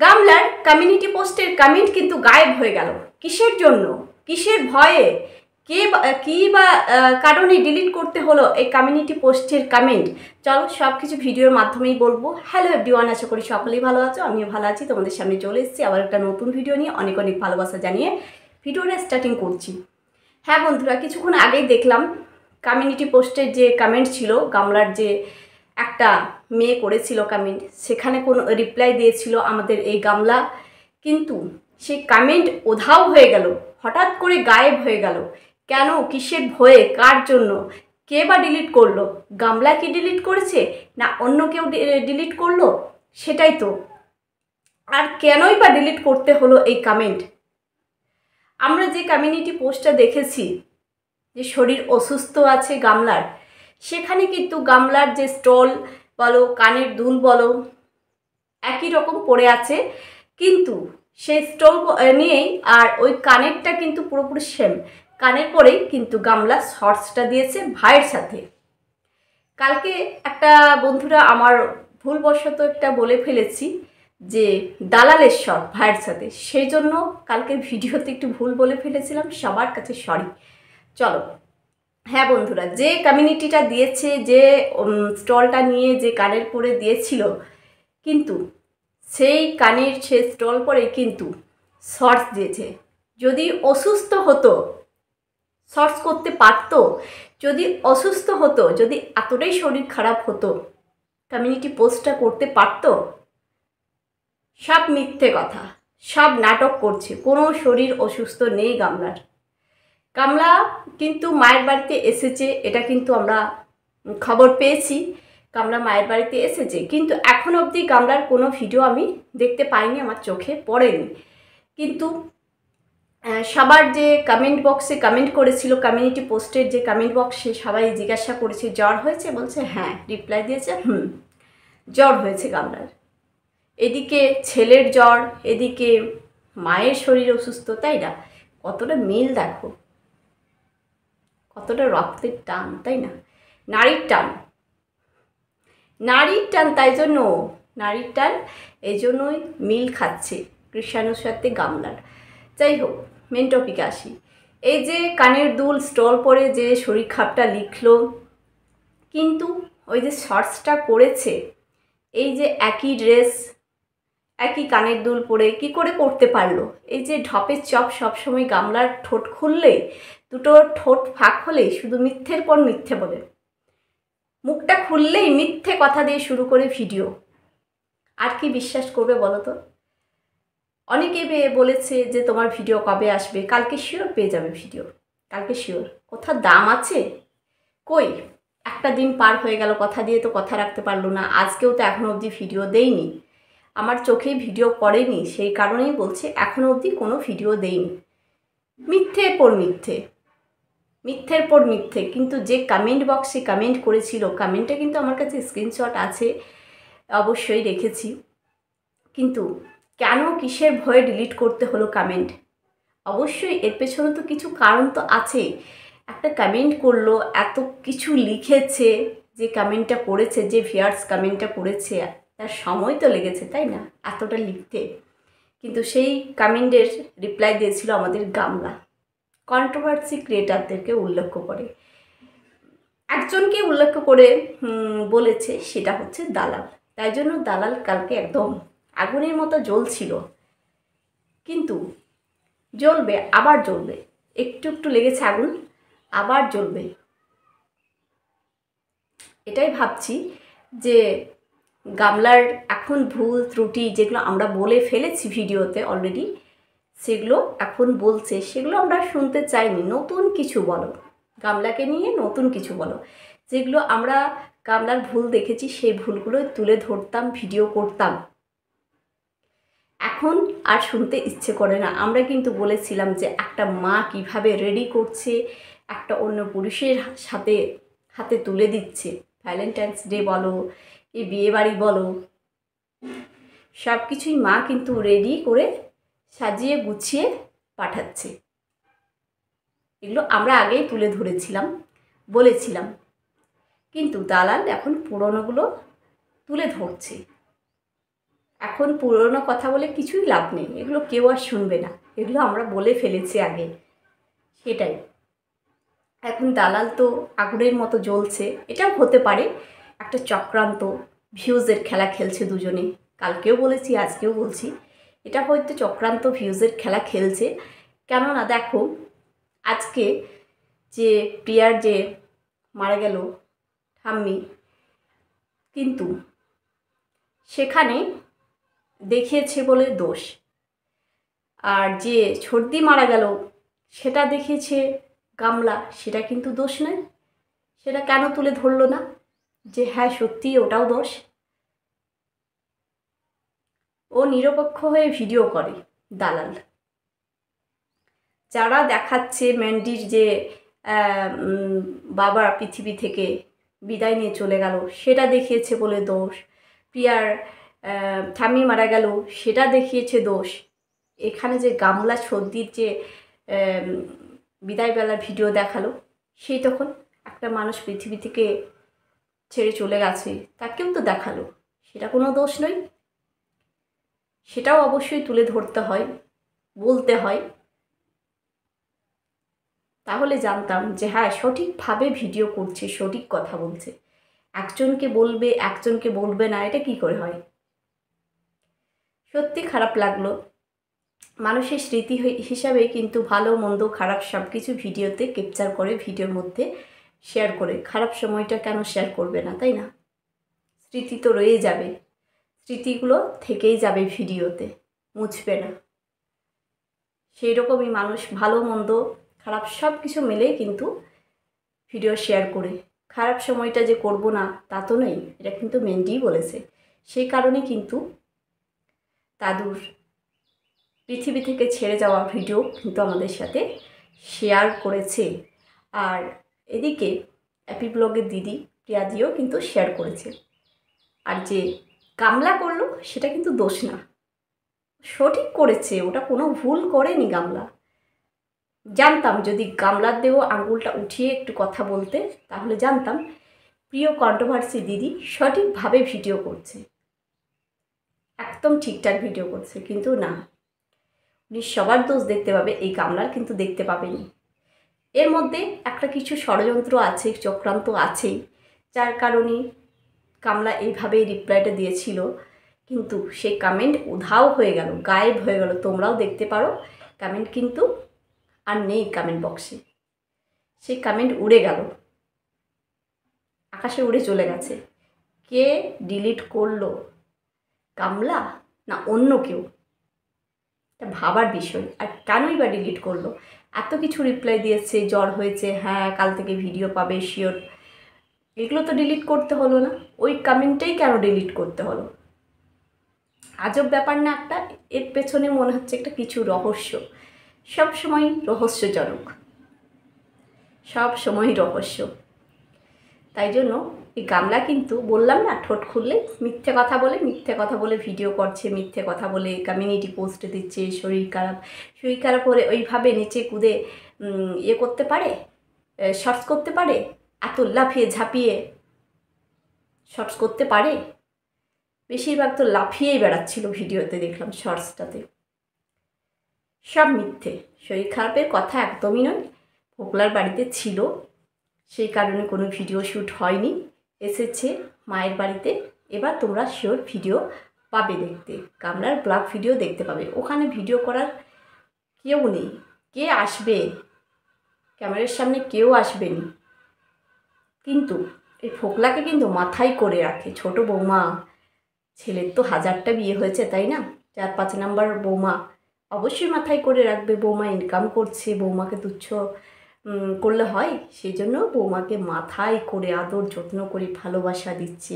গামলার কমিউনিটি পোস্টের কমেন্ট কিন্তু গায়েব হয়ে গেল। কিসের জন্য, কিসের ভয়ে, কী বা কারণে ডিলিট করতে হলো এই কমিউনিটি পোস্টের কমেন্ট? চলো সব কিছু ভিডিওর মাধ্যমেই বলবো। হ্যালো এভরিওয়ান, আশা করি সকলেই ভালো আছো, আমিও ভালো আছি। তোমাদের সামনে চলে এসেছি আবার একটা নতুন ভিডিও নিয়ে। অনেক অনেক ভালোবাসা জানিয়ে ভিডিওটা স্টার্টিং করছি। হ্যাঁ বন্ধুরা, কিছুক্ষণ আগেই দেখলাম কমিউনিটি পোস্টের যে কমেন্ট ছিল, গামলার যে একটা মেয়ে করেছিল কমেন্ট, সেখানে কোনো রিপ্লাই দিয়েছিল আমাদের এই গামলা, কিন্তু সেই কমেন্ট উধাও হয়ে গেল, হঠাৎ করে গায়েব হয়ে গেল। কেন, কিসের ভয়ে, কার জন্য, কে বা ডিলিট করলো? গামলা কি ডিলিট করেছে না অন্য কেউ ডিলিট করলো? সেটাই তো। আর কেনই বা ডিলিট করতে হলো এই কমেন্ট? আমরা যে কমিউনিটি পোস্টটা দেখেছি, যে শরীর অসুস্থ আছে গামলার, সেখানে কিন্তু গামলার যে স্টল বলো, কানের দুল বলো, একই রকম পড়ে আছে, কিন্তু সেই স্টল নিয়েই আর ওই কানেরটা কিন্তু পুরোপুরি সেম। কানের পরেই কিন্তু গামলা শর্টসটা দিয়েছে ভাইয়ের সাথে। কালকে একটা বন্ধুরা আমার ভুলবশত একটা বলে ফেলেছি যে দালালের শর্ট ভাইয়ের সাথে, সেই জন্য কালকের ভিডিওতে একটু ভুল বলে ফেলেছিলাম, সবার কাছে সরি। চলো, হ্যাঁ বন্ধুরা, যে কমিউনিটিটা দিয়েছে, যে স্টলটা নিয়ে যে কানের পরে দিয়েছিল, কিন্তু সেই কানের সে স্টল পরে কিন্তু শর্টস দিয়েছে। যদি অসুস্থ হতো শর্টস করতে পারতো, যদি অসুস্থ হতো, যদি এতটাই শরীর খারাপ হতো কমিউনিটি পোস্টটা করতে পারতো? সব মিথ্যে কথা, সব নাটক করছে। কোনো শরীর অসুস্থ নেই গামলার। গামলা কিন্তু মায়ের বাড়িতে এসেছে, এটা কিন্তু আমরা খবর পেয়েছি। গামলা মায়ের বাড়িতে এসেছে, কিন্তু এখন অবধি গামলার কোনো ভিডিও আমি দেখতে পাইনি, আমার চোখে পড়েনি। কিন্তু সবার যে কমেন্ট বক্সে কমেন্ট করেছিল, কমিউনিটি পোস্টের যে কমেন্ট বক্সে সবাই জিজ্ঞাসা করেছে জ্বর হয়েছে, বলছে হ্যাঁ, রিপ্লাই দিয়েছে জ্বর হয়েছে গামলার। এদিকে ছেলের জ্বর, এদিকে মায়ের শরীর অসুস্থ, তাই না? কতটা মিল দেখো, কতটা রক্তের টান, তাই না? নারীর টান, নারীর টান, তাই জন্য নারীর টান, এই জন্যই মিল খাচ্ছে কৃষাণুর সাথে গামলার। যাই হোক, মেন টপিকে আসি। এই যে কানের দুল স্টল পরে যে শরীর খাপটা লিখলো, কিন্তু ওই যে শর্টসটা করেছে, এই যে একই ড্রেস, একই কানের দুল পরে কি করে করতে পারলো? এই যে ঢপের চপ, সবসময় গামলার ঠোঁট খুললেই, দুটো ঠোঁট ফাঁক হলেই শুধু মিথ্যের পর মিথ্যে বলে, মুখটা খুললেই মিথ্যে কথা দিয়ে শুরু করে ভিডিও। আর কি বিশ্বাস করবে বলো তো? অনেকে বলেছে যে তোমার ভিডিও কবে আসবে? কালকে শিওর পেয়ে যাবে ভিডিও, কালকে শিওর। কোথাও দাম আছে? কই, একটা দিন পার হয়ে গেল, কথা দিয়ে তো কথা রাখতে পারলো না। আজকেও তো এখনও অবধি ভিডিও দেইনি, আমার চোখে ভিডিও পড়েনি, সেই কারণেই বলছে এখনও অবধি কোনো ভিডিও দেইনি। মিথ্যের পর মিথ্যে, মিথ্যের পর মিথ্যে। কিন্তু যে কমেন্ট বক্সে কমেন্ট করেছিল, কমেন্টটা কিন্তু আমার কাছে স্ক্রিনশট আছে, অবশ্যই রেখেছি। কিন্তু কেন, কিসের ভয়ে ডিলিট করতে হলো কমেন্ট? অবশ্যই এর পেছনে তো কিছু কারণ তো আছে। একটা কমেন্ট করলো, এত কিছু লিখেছে, যে কমেন্টটা করেছে, যে ভিউয়ার্স কমেন্টটা করেছে, তার সময় তো লেগেছে, তাই না, এতটা লিখতে। কিন্তু সেই কমেন্টের রিপ্লাই দিয়েছিল আমাদের গামলা, কন্ট্রোভার্সি ক্রিয়েটারদেরকে উল্লেখ করে। একজনকে উল্লেখ করে বলেছে, সেটা হচ্ছে দালাল। তাই জন্য দালাল কালকে একদম আগুনের মতো জ্বলছিল, কিন্তু জ্বলবে, আবার জ্বলবে। একটু একটু লেগেছে আগুন, আবার জ্বলবে। এটাই ভাবছি যে গামলার এখন ভুল ত্রুটি যেগুলো আমরা বলে ফেলেছি ভিডিওতে অলরেডি, সেগুলো এখন বলছে, সেগুলো আমরা শুনতে চাইনি। নতুন কিছু বলো, গামলাকে নিয়ে নতুন কিছু বলো। যেগুলো আমরা গামলার ভুল দেখেছি, সেই ভুলগুলোই তুলে ধরতাম, ভিডিও করতাম। এখন আর শুনতে ইচ্ছে করে না। আমরা কিন্তু বলেছিলাম যে একটা মা কিভাবে রেডি করছে, একটা অন্য পুরুষের সাথে হাতে তুলে দিচ্ছে, ভ্যালেন্টাইন্স ডে বলো, এই বিয়েবাড়ি বলো, সব কিছুই মা কিন্তু রেডি করে সাজিয়ে গুছিয়ে পাঠাচ্ছে। এগুলো আমরা আগেই তুলে ধরেছিলাম, বলেছিলাম। কিন্তু দালাল এখন পুরনোগুলো তুলে ধরছে। এখন পুরনো কথা বলে কিছুই লাভ নেই, এগুলো কেউ আর শুনবে না, এগুলো আমরা বলে ফেলেছি আগে। সেটাই, এখন দালাল তো আগুনের মতো জ্বলছে। এটাও হতে পারে একটা চক্রান্ত, ভিউজের খেলা খেলছে দুজনে। কালকেও বলেছি, আজকেও বলছি, এটা হয়তো চক্রান্ত, ভিউজের খেলা খেলছে। কেননা দেখো, আজকে যে প্রিয়ার যে মারা গেল ঠাম্মি, কিন্তু সেখানে দেখিয়েছে বলে দোষ, আর যে সর্দি মারা গেল সেটা দেখিয়েছে গামলা, সেটা কিন্তু দোষ নয়। সেটা কেন তুলে ধরলো না যে হ্যাঁ সত্যি ওটাও দোষ? ও নিরপেক্ষ হয়ে ভিডিও করে দালাল। যারা দেখাচ্ছে ম্যান্ডির যে বাবা পৃথিবী থেকে বিদায় নিয়ে চলে গেল সেটা দেখিয়েছে বলে দোষ, প্রিয়ার ঠাম্মি মারা গেল সেটা দেখিয়েছে দোষ। এখানে যে গামলা সর্দির যে বিদায়বেলার ভিডিও দেখালো, সেই তখন একটা মানুষ পৃথিবী থেকে ছেড়ে চলে গেছে তাকেও তো দেখালো, সেটা কোনো দোষ নয়। সেটাও অবশ্যই তুলে ধরতে হয়, বলতে হয়, তাহলে জানতাম যে হ্যাঁ সঠিকভাবে ভিডিও করছে, সঠিক কথা বলছে। একজনকে বলবে একজনকে বলবে না, এটা কি করে হয়? সত্যি খারাপ লাগলো। মানুষের স্মৃতি হিসাবে কিন্তু ভালো মন্দ খারাপ সব কিছু ভিডিওতে ক্যাপচার করে, ভিডিওর মধ্যে শেয়ার করে। খারাপ সময়টা কেন শেয়ার করবে না, তাই না? স্মৃতি তো রয়ে যাবে, স্মৃতিগুলো থেকেই যাবে ভিডিওতে, মুছবে না। সেই রকমই মানুষ ভালো মন্দ খারাপ সব কিছু মিলেই কিন্তু ভিডিও শেয়ার করে। খারাপ সময়টা যে করব না তা তো নেই, এটা কিন্তু মেন্ডিই বলেছে। সেই কারণে কিন্তু দাদুর পৃথিবী থেকে ছেড়ে যাওয়া ভিডিও কিন্তু আমাদের সাথে শেয়ার করেছে। আর এদিকে হ্যাপি ব্লগের দিদি প্রিয়াদিও কিন্তু শেয়ার করেছে। আর যে গামলা করলো সেটা কিন্তু দোষ না, সঠিক করেছে, ওটা কোনো ভুল করেনি গামলা। জানতাম যদি গামলার দেও আঙুলটা উঠিয়ে একটু কথা বলতে, তাহলে জানতাম প্রিয় কন্ট্রোভার্সি দিদি সঠিকভাবে ভিডিও করছে, একদম ঠিকঠাক ভিডিও করছে। কিন্তু না, উনি সবার দোষ দেখতে পাবে, এই গামলার কিন্তু দেখতে পাবেনি। এর মধ্যে একটা কিছু ষড়যন্ত্র আছে, চক্রান্ত আছেই, যার কারণে গামলা এইভাবে রিপ্লাইটা দিয়েছিল। কিন্তু সেই কমেন্ট উধাও হয়ে গেল, গায়েব হয়ে গেল। তোমরাও দেখতে পারো কমেন্ট কিন্তু আর নেই কমেন্ট বক্সে। সেই কমেন্ট উড়ে গেল, আকাশে উড়ে চলে গেছে। কে ডিলিট করলো, গামলা না অন্য কেউ? এটা ভাবার বিষয়। আর কেনই বা ডিলিট করলো? এত কিছু রিপ্লাই দিয়েছে, জ্বর হয়েছে, হ্যাঁ কাল থেকে ভিডিও পাবে শিওর, এগুলো তো ডিলিট করতে হলো না। ওই কমেন্টেই কেন ডিলিট করতে হলো? আজব ব্যাপার না একটা? এর পেছনে মনে হচ্ছে একটা কিছু রহস্য, সবসময় রহস্যজনক, সব সময় রহস্য। তাই জন্য এই গামলা কিন্তু বললাম না, ঠোঁট খুললে মিথ্যে কথা বলে, মিথ্যে কথা বলে ভিডিও করছে, মিথ্যে কথা বলে কমিউনিটি পোস্টে দিচ্ছে। শরীর খারাপ হলে ওইভাবে নিচে কুদে ইয়ে করতে পারে, শর্টস করতে পারে, এত লাফিয়ে ঝাঁপিয়ে শর্টস করতে পারে? বেশিরভাগ তো লাফিয়েই বেড়াচ্ছিল ভিডিওতে, দেখলাম শর্টসটাতে। সব মিথ্যে, শরীর খারাপের কথা একদমই নয়। ফোকলার বাড়িতে ছিল, সেই কারণে কোনো ভিডিও শ্যুট হয়নি, এসেছে মায়ের বাড়িতে। এবার তোমরা শিওর ভিডিও পাবে দেখতে, গামলার ব্লগ ভিডিও দেখতে পাবে। ওখানে ভিডিও করার কেউ নেই, কে আসবে ক্যামেরার সামনে? কেউ আসবেনি। কিন্তু এই ফোকলাকে কিন্তু মাথায় করে রাখে ছোট বৌমা। ছেলের তো 1000টা বিয়ে হয়েছে, তাই না? 4-5 নাম্বার বৌমা, অবশ্যই মাথায় করে রাখবে। বৌমা ইনকাম করছে, বৌমাকে তুচ্ছ করলে হয়? সেই জন্য বৌমাকে মাথায় করে আদর যত্ন করে ভালোবাসা দিচ্ছে।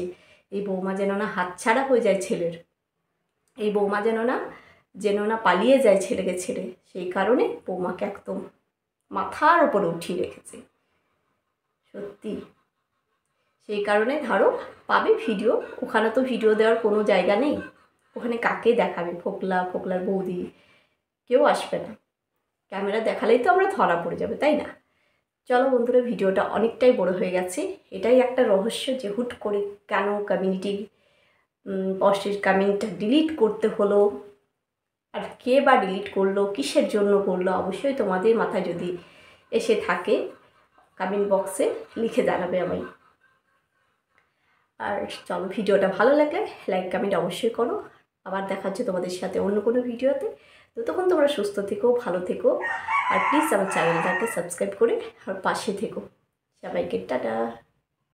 এই বৌমা যেন না হাতছাড়া হয়ে যায় ছেলের, এই বৌমা যেন না পালিয়ে যায় ছেলেকে ছেড়ে। সেই কারণে বৌমাকে একদম মাথার ওপরে উঠিয়ে রেখেছে, সত্যি। সেই কারণে ধরো পাবে ভিডিও, ওখানে তো ভিডিও দেওয়ার কোনো জায়গা নেই। ওখানে কাকে দেখাবে? ফোকলার বৌদি, কেউ আসবে না। ক্যামেরা দেখালেই তো আমরা ধরা পড়ে যাবে, তাই না? চলো বন্ধুরা, ভিডিওটা অনেকটাই বড় হয়ে গেছে। এটাই একটা রহস্য যে হুট করে কেন কমিউনিটি পোস্টের কমেন্টটা ডিলিট করতে হলো, আর কে বা ডিলিট করলো, কিসের জন্য করলো, অবশ্যই তোমাদের মাথায় যদি এসে থাকে কমেন্ট বক্সে লিখে জানাবে আমায়। আর চলো, ভিডিওটা ভালো লাগলে লাইক কমেন্ট অবশ্যই করো। আবার দেখা হচ্ছে তোমাদের সাথে অন্য কোনো ভিডিওতে। ততক্ষণ তোমরা সুস্থ থেকো, ভালো থেকো, আর প্লিজ আমার চ্যানেলটাকে সাবস্ক্রাইব করে আমার পাশে থেকো। সবাইকে টাটা।